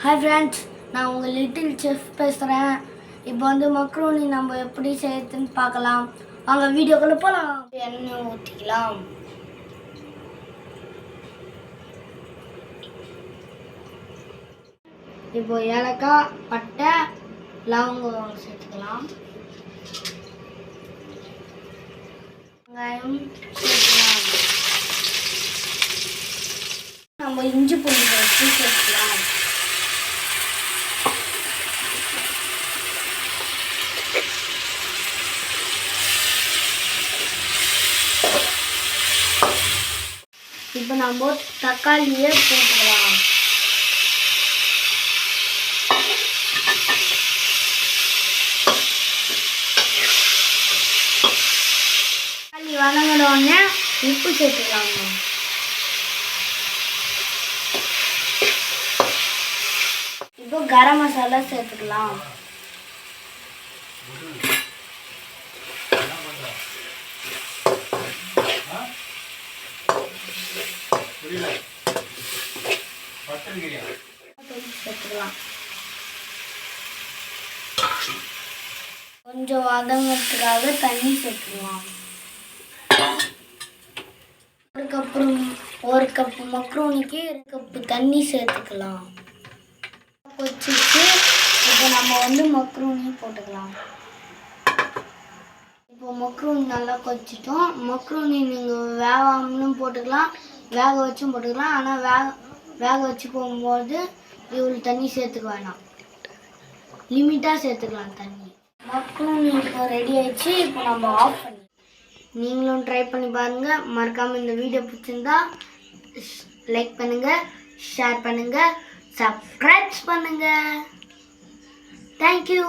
Hi friends, நான் உங்கள் little chef பேசுகிறேன். இப்போ வந்து மக்ரோனி நம்ம எப்படி செய்யறதுன்னு பார்க்கலாம். வாங்க வீடியோக்குள்ள போகலாம். எண்ணெய் ஊற்றிக்கலாம். இப்போ ஏலக்காய், பட்டை, லவங்கம் சேர்த்துக்கலாம். வெங்காயம் சேர்த்துக்கலாம். நம்ம இஞ்சி பூண்டு வச்சு சேர்த்துக்கலாம். இப்போ நம்ம தக்காளியே போட்டுக்கலாம். தக்காளி வதங்கின உடனே உப்பு சேர்த்துக்கலாம். இப்போ கரம் மசாலா சேர்த்துக்கலாம். சேர்த்துக்கலாம். கொஞ்சம் வதங்கிறதுக்காக தண்ணி சேர்த்துக்கலாம். ஒரு கப்பு மக்ரோனிக்கு 2 கப்பு தண்ணி சேர்த்துக்கலாம். கொச்சிட்டு இப்போ நம்ம வந்து மக்ரோனி போட்டுக்கலாம். இப்போ மக்ரோனி நல்லா கொச்சிட்டோம். மக்ரோனி நீங்கள் வேகாமலும் போட்டுக்கலாம், வேக வச்சும் போட்டுக்கலாம். ஆனால் வேக வச்சு போகும்போது இவ்வளோ தண்ணி சேர்த்துக்க வேணாம், லிமிட்டாக சேர்த்துக்கலாம் தண்ணி. மக்ரோனி இப்போ ரெடி ஆயிடுச்சு. இப்போ நம்ம ஆஃப் பண்ணி நீங்களும் ட்ரை பண்ணி பாருங்கள். மறக்காமல் இந்த வீடியோ பிடிச்சிருந்தா லைக் பண்ணுங்கள், ஷேர் பண்ணுங்கள், சப்ஸ்கிரைப் பண்ணுங்கள். தேங்க்யூ.